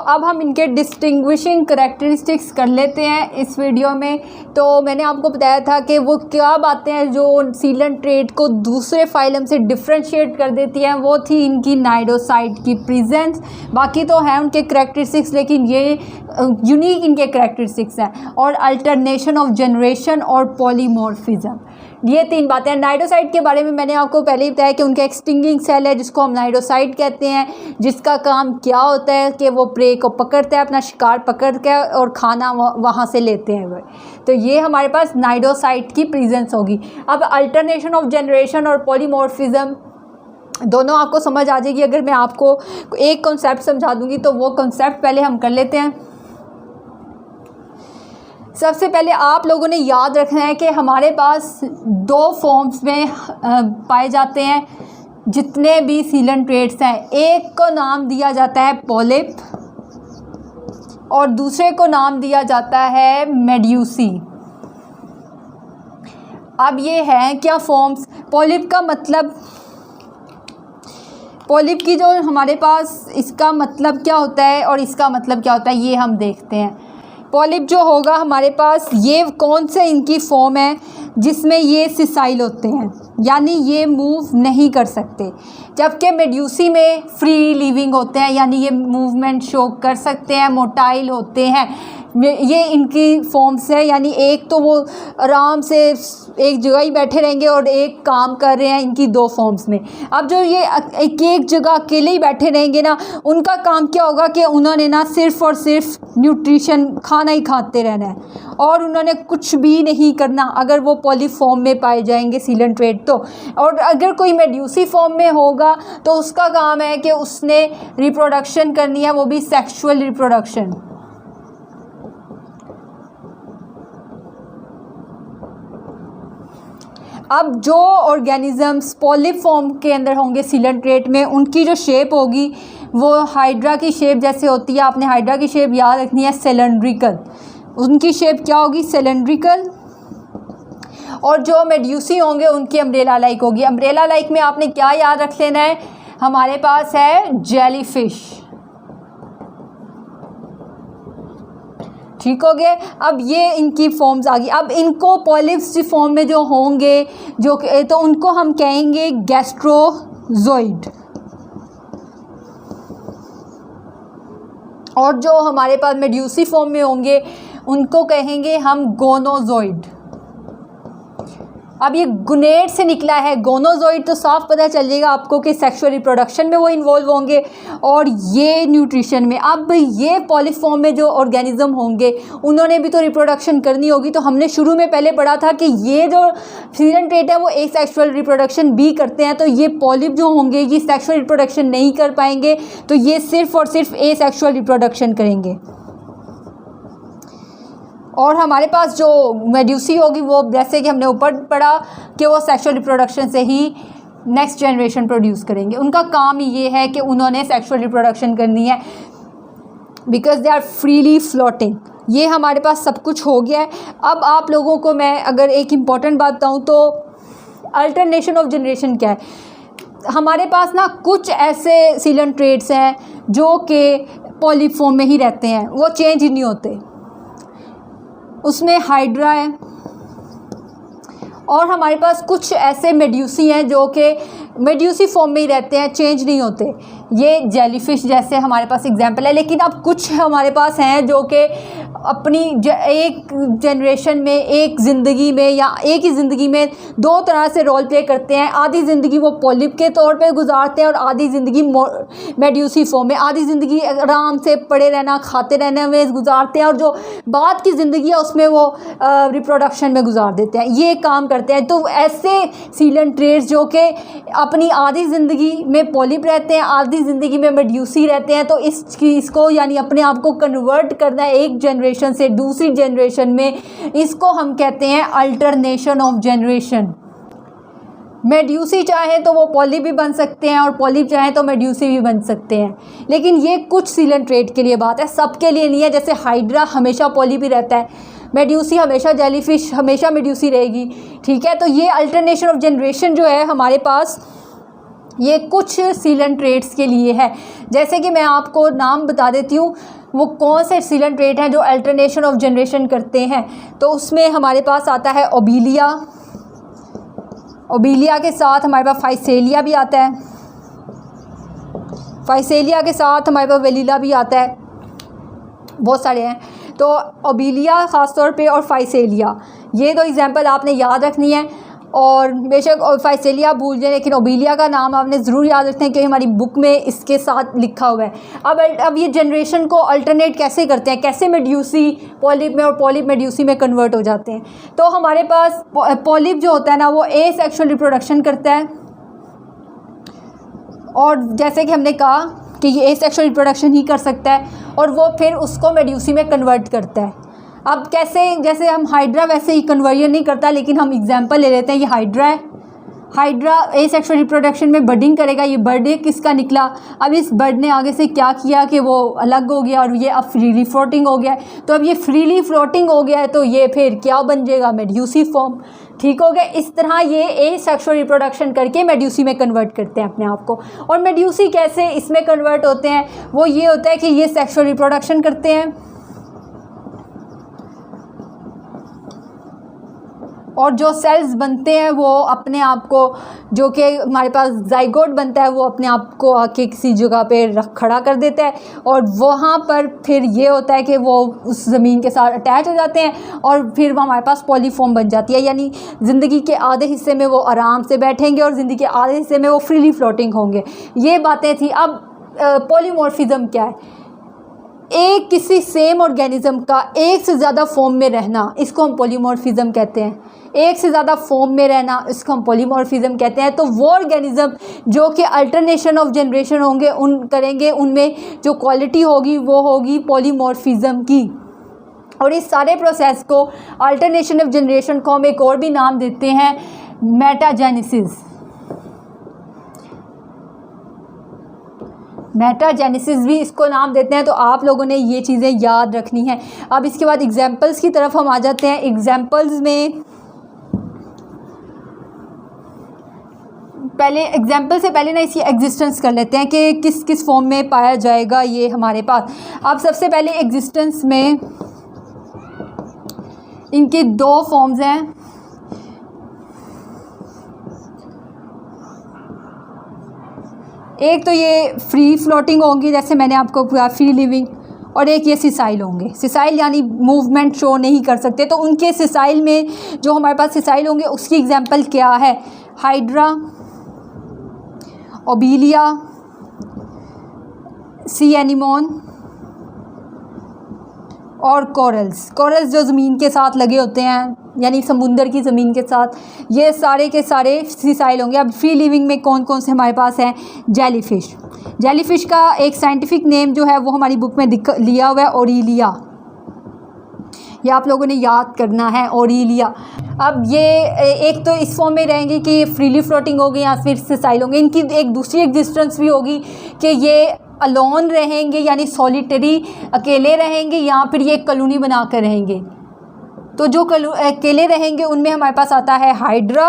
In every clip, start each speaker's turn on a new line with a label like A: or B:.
A: अब हम इनके डिस्टिंग्विशिंग करैक्टरिस्टिक्स कर लेते हैं इस वीडियो में। तो मैंने आपको बताया था कि वो क्या बातें हैं जो सीलेंट ट्रेट को दूसरे फाइलम से डिफ्रेंशिएट कर देती हैं, वो थी इनकी नाइडोसाइड की प्रेजेंस। बाकी तो हैं उनके करैक्टरिस्टिक्स, लेकिन ये यूनिक इनके करैक्टरिस्टिक्स हैं। और अल्टरनेशन ऑफ जनरेशन और पॉलीमॉर्फिज्म, ये 3 बातें हैं। नाइडोसाइड के बारे में मैंने आपको पहले ही बताया कि उनका एक्सटिंगिंग सेल है जिसको हम नाइडोसाइड कहते हैं, जिसका काम क्या होता है कि वो प्रे को पकड़ता है, अपना शिकार पकड़ के और खाना वहाँ से लेते हैं वो। तो ये हमारे पास नाइडोसाइड की प्रेजेंस होगी। अब अल्टरनेशन ऑफ जनरेशन और पॉलीमॉर्फिज्म दोनों आपको समझ आ जाएगी अगर मैं आपको एक कॉन्सेप्ट समझा दूंगी। तो वो कॉन्सेप्ट पहले हम कर लेते हैं। सबसे पहले आप लोगों ने याद रखना है कि हमारे पास 2 फॉर्म्स में पाए जाते हैं जितने भी सीलेंट ट्रेट्स हैं। एक को नाम दिया जाता है पॉलिप और दूसरे को नाम दिया जाता है मेड्यूसी। अब ये हैं क्या फॉर्म्स? पॉलिप का मतलब, पॉलिप की जो हमारे पास इसका मतलब क्या होता है और इसका मतलब क्या होता है ये हम देखते हैं। पॉलिप जो होगा हमारे पास, ये कौन से इनकी फॉर्म है जिसमें ये सिसाइल होते हैं, यानी ये मूव नहीं कर सकते। जबकि मेड्यूसी में फ्री लिविंग होते हैं, यानी ये मूवमेंट शो कर सकते हैं, मोटाइल होते हैं। ये इनकी फॉर्म्स है, यानी एक तो वो आराम से एक जगह ही बैठे रहेंगे और एक काम कर रहे हैं, इनकी 2 फॉर्म्स में। अब जो ये एक जगह अकेले ही बैठे रहेंगे ना, उनका काम क्या होगा कि उन्होंने ना सिर्फ़ और सिर्फ न्यूट्रिशन खाना ही खाते रहना है और उन्होंने कुछ भी नहीं करना अगर वो पॉलिप फॉर्म में पाए जाएंगे सीलेंट ट्रेट तो। और अगर कोई मेड्यूसी फॉर्म में होगा तो उसका काम है कि उसने रिप्रोडक्शन करनी है, वो भी सेक्सुअल रिप्रोडक्शन। अब जो ऑर्गेनिजम्स पॉलिप फॉर्म के अंदर होंगे सीलेंट ट्रेट में, उनकी जो शेप होगी वो हाइड्रा की शेप जैसे होती है। आपने हाइड्रा की शेप याद रखनी है, सिलेंड्रिकल। उनकी शेप क्या होगी? सिलेंड्रिकल। और जो मेड्यूसी होंगे उनकी अम्ब्रेला लाइक होगी। अम्ब्रेला लाइक में आपने क्या याद रख लेना है? हमारे पास है जेलीफिश। ठीक हो गए। अब ये इनकी फॉर्म्स आ गई। अब इनको पॉलिप्स फॉर्म में जो होंगे जो तो उनको हम कहेंगे गैस्ट्रोजोइड, और जो हमारे पास मेड्यूसी फॉर्म में होंगे उनको कहेंगे हम गोनोजोइड। अब ये गुनेड से निकला है गोनोजोइड, तो साफ पता चलेगा आपको कि सेक्सुअल रिप्रोडक्शन में वो इन्वॉल्व होंगे और ये न्यूट्रिशन में। अब ये पॉलिप फॉर्म में जो ऑर्गेनिज्म होंगे उन्होंने भी तो रिप्रोडक्शन करनी होगी। तो हमने शुरू में पहले पढ़ा था कि ये जो सीलेंट ट्रेट है वो एक सेक्सुअल रिप्रोडक्शन भी करते हैं। तो ये पॉलिप जो होंगे ये सेक्सुअल रिप्रोडक्शन नहीं कर पाएंगे, तो ये सिर्फ और सिर्फ ए सेक्सुअल रिप्रोडक्शन करेंगे। और हमारे पास जो मेड्यूसी होगी वो जैसे कि हमने ऊपर पढ़ा कि वो सेक्सुअल रिप्रोडक्शन से ही नेक्स्ट जनरेशन प्रोड्यूस करेंगे। उनका काम ही ये है कि उन्होंने सेक्सुअल रिप्रोडक्शन करनी है, because they are freely floating. ये हमारे पास सब कुछ हो गया है। अब आप लोगों को मैं अगर एक इम्पॉर्टेंट बात बताऊँ तो अल्टरनेशन ऑफ जनरेशन क्या है। हमारे पास ना कुछ ऐसे सीलेंट ट्रेट्स हैं जो कि पॉलिप फॉर्म में ही रहते हैं, वो चेंज ही नहीं होते। उसमें हाइड्रा है, और हमारे पास कुछ ऐसे मेड्यूसी हैं जो कि मेड्यूसी फॉर्म में ही रहते हैं, चेंज नहीं होते। ये जेलीफिश जैसे हमारे पास एग्जांपल है। लेकिन अब कुछ हमारे पास हैं जो कि अपनी एक जनरेशन में, एक ज़िंदगी में या एक ही ज़िंदगी में 2 तरह से रोल प्ले करते हैं। आधी ज़िंदगी वो पॉलिप के तौर पे गुजारते हैं और आधी ज़िंदगी मेड्यूसी फॉर्म में। आधी ज़िंदगी आराम से पड़े रहना, खाते रहने में गुजारते हैं, और जो बाद की ज़िंदगी है उसमें वो रिप्रोडक्शन में गुजार देते हैं, ये काम करते हैं। तो ऐसे सीलेंट ट्रेट्स जो कि अपनी आधी ज़िंदगी में पॉलिप रहते हैं, आधी ज़िंदगी में मेड्यूसी रहते हैं, तो इसको यानी अपने आप को कन्वर्ट करना है एक जनरेशन से दूसरी जनरेशन में, इसको हम कहते हैं अल्टरनेशन ऑफ जनरेशन। मेड्यूसी चाहे तो वो पॉलिप भी बन सकते हैं और पॉलिप चाहे तो मेड्यूसी भी बन सकते हैं। लेकिन ये कुछ सीलेंट ट्रेट के लिए बात है, सबके लिए नहीं है। जैसे हाइड्रा हमेशा पॉलिप ही रहता है, मेड्यूसी हमेशा, जेलीफिश हमेशा मेड्यूसी रहेगी। ठीक है, तो ये अल्टरनेशन ऑफ जनरेशन जो है हमारे पास ये कुछ सीलन ट्रेट्स के लिए है। जैसे कि मैं आपको नाम बता देती हूँ वो कौन से सीलन ट्रेट हैं जो अल्टरनेशन ऑफ जनरेशन करते हैं। तो उसमें हमारे पास आता है ओबीलिया, ओबीलिया के साथ हमारे पास फाइसेलिया भी आता है, फाइसेलिया के साथ हमारे पास वेलिला भी आता है, बहुत सारे हैं। तो ओबीलिया ख़ास तौर पे और फाइसेलिया, ये दो एग्जांपल आपने याद रखनी है। और बेशक फाइसेलिया भूल जाए लेकिन ओबीलिया का नाम आपने ज़रूर याद रखना है, क्योंकि हमारी बुक में इसके साथ लिखा हुआ है। अब ये जनरेशन को अल्टरनेट कैसे करते हैं, कैसे मेड्यूसी पॉलिप में और पॉलिप मेड्यूसी में कन्वर्ट हो जाते हैं। तो हमारे पास पॉलिप जो होता है ना वो एसेक्सुअल रिप्रोडक्शन करता है, और जैसे कि हमने कहा कि ये एसेक्सुअल रिप्रोडक्शन ही कर सकता है और वो फिर उसको मेड्यूसी में कन्वर्ट करता है। अब कैसे, जैसे हम हाइड्रा वैसे ही कन्वर्जन नहीं करता, लेकिन हम एग्जांपल ले लेते हैं। ये हाइड्रा है, हाइड्रा एसेक्सुअल रिप्रोडक्शन में बर्डिंग करेगा। ये बर्ड किसका निकला, अब इस बर्ड ने आगे से क्या किया कि वो अलग हो गया और ये अब फ्रीली फ्लोटिंग हो गया है। तो अब ये फ्रीली फ्लोटिंग हो गया है तो ये फिर क्या बन जाएगा, मेड्यूसी फॉर्म। ठीक हो गया। इस तरह ये एसेक्सुअल रिप्रोडक्शन करके मेड्यूसी में कन्वर्ट करते हैं अपने आप को। और मेड्यूसी कैसे इसमें कन्वर्ट होते हैं, वो ये होता है कि ये सेक्सुअल रिप्रोडक्शन करते हैं और जो सेल्स बनते हैं वो अपने आप को, जो कि हमारे पास जाइगोट बनता है, वो अपने आप को आके किसी जगह पे खड़ा कर देता है और वहाँ पर फिर ये होता है कि वो उस ज़मीन के साथ अटैच हो जाते हैं और फिर वो हमारे पास पॉलीफॉर्म बन जाती है। यानी ज़िंदगी के आधे हिस्से में वो आराम से बैठेंगे और ज़िंदगी के आधे हिस्से में वो फ्रीली फ्लोटिंग होंगे। ये बातें थी। अब पॉलीमॉर्फिज्म क्या है, एक किसी सेम ऑर्गेनिज्म का एक से ज़्यादा फॉर्म में रहना, इसको हम पॉलीमॉर्फिज्म कहते हैं। एक से ज़्यादा फॉर्म में रहना, इसको हम पॉलीमॉर्फिज्म कहते हैं। तो वो ऑर्गेनिज्म जो कि अल्टरनेशन ऑफ जनरेशन होंगे करेंगे, उनमें जो क्वालिटी होगी वो होगी पॉलीमॉर्फिज्म की। और इस सारे प्रोसेस को, अल्टरनेशन ऑफ जनरेशन को हम एक और भी नाम देते हैं मेटाजेनेसिस। मेटाजेनेसिस भी इसको नाम देते हैं। तो आप लोगों ने ये चीज़ें याद रखनी है। अब इसके बाद एग्जाम्पल्स की तरफ हम आ जाते हैं। एग्जाम्पल्स में पहले एग्जाम्पल से पहले ना इसकी एग्जिस्टेंस कर लेते हैं कि किस किस फॉर्म में पाया जाएगा ये हमारे पास। अब सबसे पहले एग्जिस्टेंस में इनके दो फॉर्म्स हैं। एक तो ये फ्री फ्लोटिंग होंगी, जैसे मैंने आपको कहा फ्री लिविंग, और एक ये सिसाइल होंगे। सिसाइल यानी मूवमेंट शो नहीं कर सकते। तो उनके सिसाइल में जो हमारे पास सिसाइल होंगे उसकी एग्जांपल क्या है, हाइड्रा, ओबीलिया, सी एनिमोन और कोरल्स। कोरल्स जो ज़मीन के साथ लगे होते हैं, यानी समुंदर की ज़मीन के साथ, ये सारे के सारे सिसाइल होंगे। अब फ्री लिविंग में कौन कौन से हमारे पास हैं, जेलीफिश। जेलीफिश का एक साइंटिफिक नेम जो है वो हमारी बुक में लिया हुआ है, ओरिलिया। ये आप लोगों ने याद करना है, ओरिलिया। अब ये एक तो इस फॉर्म में रहेंगे कि फ्रीली फ्लोटिंग होगी या फिर सिसाइल होंगे। इनकी एक दूसरी एग्जिस्टेंस भी होगी कि ये अलोन रहेंगे, यानी सॉलिटरी, अकेले रहेंगे, या फिर ये कॉलोनी बना कर रहेंगे। तो जो अकेले रहेंगे उनमें हमारे पास आता है हाइड्रा।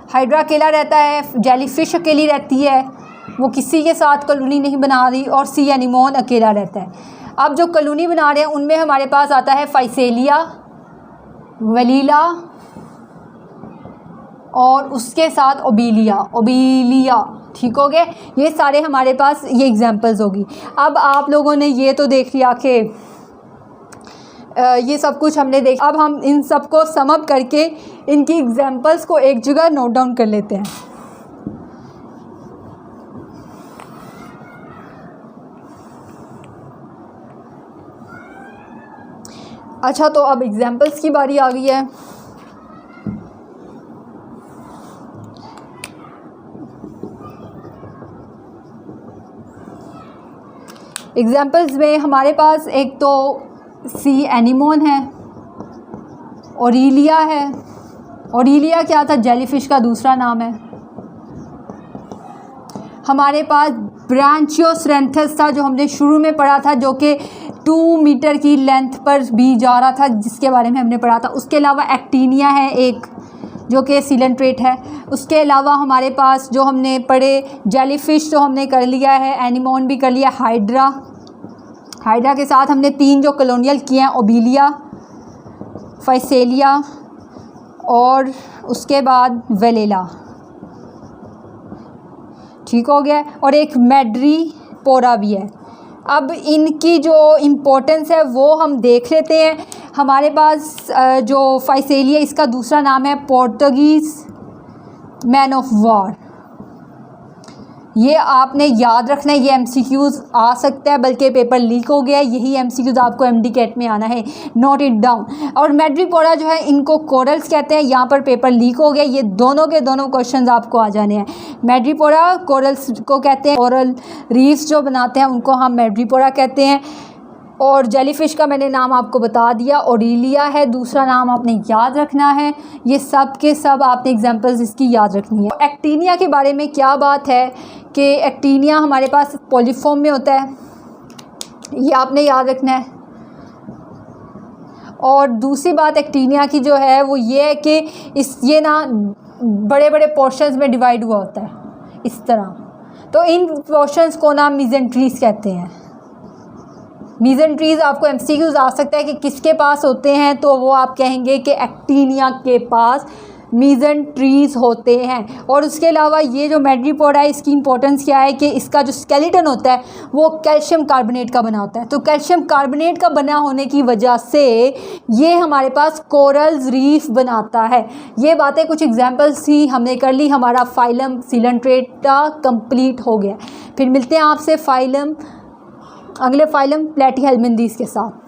A: हाइड्रा अकेला रहता है। जेलीफिश अकेली रहती है, वो किसी के साथ कॉलोनी नहीं बना रही। और सी एनिमोन अकेला रहता है। अब जो कॉलोनी बना रहे हैं उनमें हमारे पास आता है फाइसेलिया, वेलिला और उसके साथ ओबीलिया। ठीक हो गए। ये सारे हमारे पास ये एग्जांपल्स होगी। अब आप लोगों ने ये तो देख लिया कि ये सब कुछ हमने देखा। अब हम इन सब को सम अप करके इनकी एग्जांपल्स को एक जगह नोट डाउन कर लेते हैं। अच्छा, तो अब एग्जांपल्स की बारी आ गई है। एग्जांपल्स में हमारे पास एक तो सी एनिमोन है, ओरिलिया है। ओरिलिया क्या था, जेलीफिश का दूसरा नाम है। हमारे पास ब्रांचियोसेरेंथस था जो हमने शुरू में पढ़ा था, जो कि 2 मीटर की लेंथ पर भी जा रहा था, जिसके बारे में हमने पढ़ा था। उसके अलावा एक्टिनिया है एक, जो कि सीलेंट्रेट है। उसके अलावा हमारे पास जो हमने पढ़े जेलीफिश तो हमने कर लिया है, एनीमोन भी कर लिया, हाइड्रा के साथ हमने 3 जो कॉलोनियल किए हैं, ओबीलिया, फाइसेलिया और उसके बाद वेलेला। ठीक हो गया। और एक मैड्रीपोरा भी है। अब इनकी जो इम्पोर्टेंस है वो हम देख लेते हैं। हमारे पास जो फाइसेलिया, इसका दूसरा नाम है पोर्तुगीज़ मैन ऑफ वॉर। ये आपने याद रखना है, ये MCQs आ सकता है, बल्कि पेपर लीक हो गया है। यही MCQs आपको MD कैट में आना है, नोट इट डाउन। और मैड्रीपोरा जो है इनको कोरल्स कहते हैं, यहाँ पर पेपर लीक हो गया। ये दोनों के दोनों क्वेश्चंस आपको आ जाने हैं। मैड्रीपोरा कोरल्स को कहते हैं, कोरल रीफ्स जो बनाते हैं उनको हम मैड्रीपोरा कहते हैं। और जेलीफिश का मैंने नाम आपको बता दिया, ओडिलिया है दूसरा नाम, आपने याद रखना है। ये सब के सब आपने एग्जांपल्स इसकी याद रखनी है। एक्टीनिया के बारे में क्या बात है कि एक्टीनिया हमारे पास पॉलीफॉर्म में होता है, ये आपने याद रखना है। और दूसरी बात एक्टीनिया की जो है वो ये है कि ये ना बड़े बड़े पोर्शंस में डिवाइड हुआ होता है इस तरह। तो इन पोर्शंस को ना मीजेंट्रीज कहते हैं। मीजेंट्रीज आपको MCQs आ सकता है कि किसके पास होते हैं, तो वो आप कहेंगे कि एक्टीनिया के पास मीजेंट्रीज होते हैं। और उसके अलावा ये जो मैड्रीपोरा है, इसकी इंपॉर्टेंस क्या है कि इसका जो स्केलेटन होता है वो कैल्शियम कार्बोनेट का बना होता है। तो कैल्शियम कार्बोनेट का बना होने की वजह से ये हमारे पास कोरल्स रीफ बनाता है। ये बातें कुछ एग्जांपल्स थी, हमने कर ली। हमारा फाइलम सीलेंट्रेटा कंप्लीट हो गया। फिर मिलते हैं आपसे अगले फाइलम प्लेटीहेल्मिन्थीज के साथ।